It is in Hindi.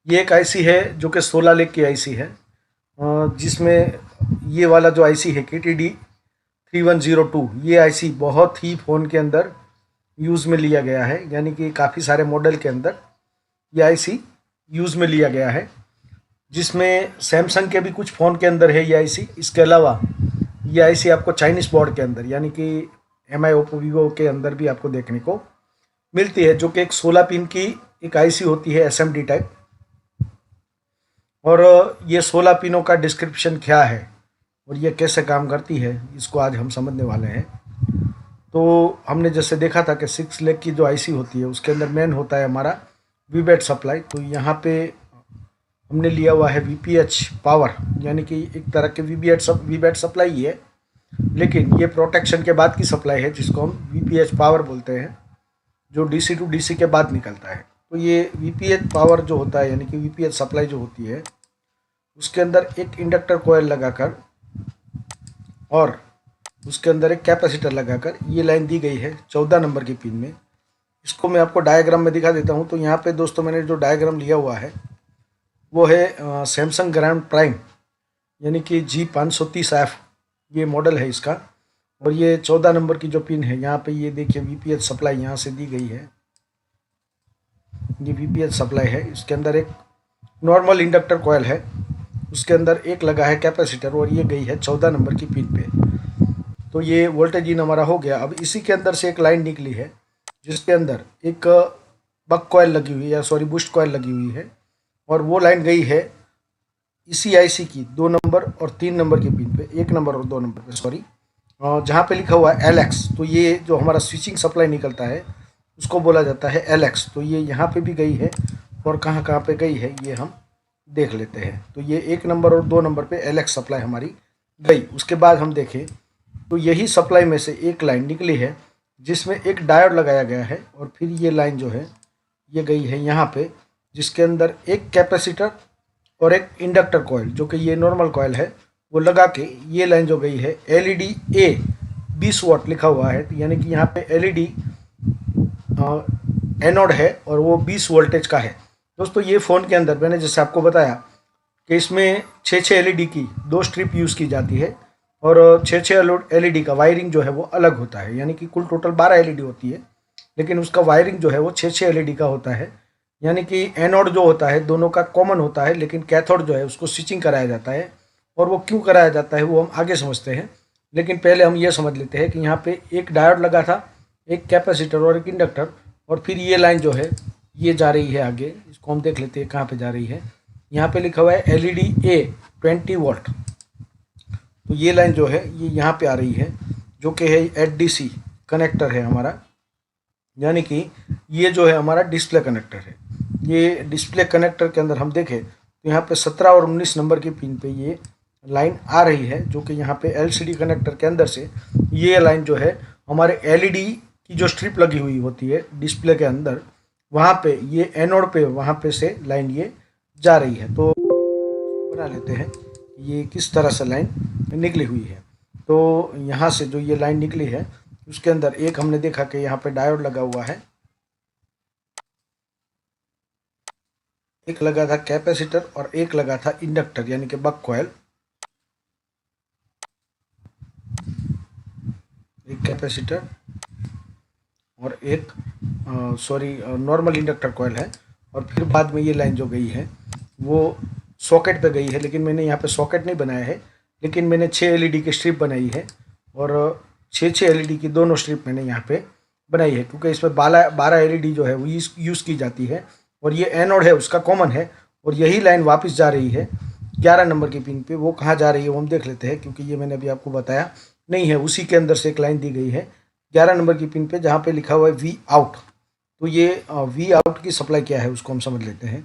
ये एक आईसी है जो कि 16 लेग की आईसी है, जिसमें ये वाला जो आईसी है KTD 3102, ये आईसी बहुत ही फ़ोन के अंदर यूज़ में लिया गया है, यानी कि काफ़ी सारे मॉडल के अंदर ये आईसी यूज़ में लिया गया है, जिसमें सैमसंग के भी कुछ फ़ोन के अंदर है ये आईसी। इसके अलावा ये आईसी आपको चाइनीज़ बोर्ड के अंदर यानी कि MI ओप्पो वीवो के अंदर भी आपको देखने को मिलती है, जो कि एक 16 पिन की एक आईसी होती है SMD टाइप। और ये 16 पिनों का डिस्क्रिप्शन क्या है और ये कैसे काम करती है, इसको आज हम समझने वाले हैं। तो हमने जैसे देखा था कि 6 लेग की जो आईसी होती है उसके अंदर मेन होता है हमारा वीबैट सप्लाई। तो यहाँ पे हमने लिया हुआ है VPH पावर, यानी कि एक तरह के वीबैट सप्लाई ही है, लेकिन ये प्रोटेक्शन के बाद की सप्लाई है जिसको हम VPH पावर बोलते हैं, जो DC टू DC के बाद निकलता है। तो ये VPH पावर जो होता है, यानी कि VPH सप्लाई जो होती है, उसके अंदर एक इंडक्टर कोयल लगाकर और उसके अंदर एक कैपेसिटर लगाकर ये लाइन दी गई है 14 नंबर की पिन में। इसको मैं आपको डायग्राम में दिखा देता हूँ। तो यहाँ पे दोस्तों मैंने जो डायग्राम लिया हुआ है वो है सैमसंग ग्रैंड प्राइम, यानी कि G530F ये मॉडल है इसका। और ये 14 नंबर की जो पिन है यहाँ पे ये देखिए VPH सप्लाई यहाँ से दी गई है, ये VPH सप्लाई है। इसके अंदर एक नॉर्मल इंडक्टर कॉयल है, उसके अंदर एक लगा है कैपेसिटर और ये गई है 14 नंबर की पिन पे। तो ये वोल्टेज इन हमारा हो गया। अब इसी के अंदर से एक लाइन निकली है जिसके अंदर एक बक कॉयल लगी हुई है, या सॉरी बूस्ट कॉयल लगी हुई है, और वो लाइन गई है इसी आईसी की 2 नंबर और 3 नंबर की पिन पे, 1 नंबर और 2 नंबर पे सॉरी, जहाँ पे लिखा हुआ है LX। तो ये जो हमारा स्विचिंग सप्लाई निकलता है उसको बोला जाता है LX। तो ये यहाँ पे भी गई है और कहाँ कहाँ पे गई है ये हम देख लेते हैं। तो ये 1 नंबर और 2 नंबर पे LX सप्लाई हमारी गई। उसके बाद हम देखें तो यही सप्लाई में से एक लाइन निकली है जिसमें एक डायोड लगाया गया है, और फिर ये लाइन जो है ये गई है यहाँ पे, जिसके अंदर एक कैपेसिटर और एक इंडक्टर कॉयल, जो कि ये नॉर्मल कॉयल है, वो लगा के ये लाइन जो गई है LED A 20 वाट लिखा हुआ है, यानी कि यहाँ पे LED एनोड है और वो 20 वोल्टेज का है। दोस्तों ये फ़ोन के अंदर मैंने जैसे आपको बताया कि इसमें 6 LED की 2 स्ट्रिप यूज़ की जाती है, और 6 LED का वायरिंग जो है वो अलग होता है, यानी कि कुल टोटल 12 LED होती है, लेकिन उसका वायरिंग जो है वो 6 LED का होता है। यानी कि एनोड जो होता है दोनों का कॉमन होता है, लेकिन कैथोड जो है उसको स्विचिंग कराया जाता है, और वो क्यों कराया जाता है वो हम आगे समझते हैं। लेकिन पहले हम ये समझ लेते हैं कि यहाँ पे एक डायोड लगा था, एक कैपेसिटर और एक इंडक्टर, और फिर ये लाइन जो है ये जा रही है आगे। इसको हम देख लेते हैं कहाँ पे जा रही है। यहाँ पे लिखा हुआ है LED A 20 वोल्ट। तो ये लाइन जो है ये यहाँ पे आ रही है, जो कि है HDC कनेक्टर है हमारा, यानी कि ये जो है हमारा डिस्प्ले कनेक्टर है। ये डिस्प्ले कनेक्टर के अंदर हम देखें तो यहाँ पे 17 और 19 नंबर की पिन पे ये लाइन आ रही है, जो कि यहाँ पे LCD कनेक्टर के अंदर से ये लाइन जो है हमारे LED की जो स्ट्रिप लगी हुई होती है डिस्प्ले के अंदर, वहाँ पे ये एनोड पे वहाँ पे से लाइन ये जा रही है। तो बना लेते हैं ये किस तरह से लाइन निकली हुई है। तो यहाँ से जो ये लाइन निकली है उसके अंदर एक हमने देखा कि यहाँ पे डायोड लगा हुआ है, एक लगा था कैपेसिटर और एक लगा था इंडक्टर यानी कि बक कॉयल। एक कैपेसिटर और एक नॉर्मल इंडक्टर कॉयल है, और फिर बाद में ये लाइन जो गई है वो सॉकेट पे गई है। लेकिन मैंने यहाँ पे सॉकेट नहीं बनाया है, लेकिन मैंने 6 LED की स्ट्रिप बनाई है, और 6 LED की दोनों स्ट्रिप मैंने यहाँ पे बनाई है, क्योंकि इसमें 12 LED जो है वो यूज़ की जाती है, और ये एनोड है उसका कॉमन है। और यही लाइन वापस जा रही है 11 नंबर की पिन पे। वो कहाँ जा रही है वो हम देख लेते हैं, क्योंकि ये मैंने अभी आपको बताया नहीं है। उसी के अंदर से एक लाइन दी गई है 11 नंबर की पिन पे, जहाँ पे लिखा हुआ है V आउट। तो ये V आउट की सप्लाई क्या है उसको हम समझ लेते हैं।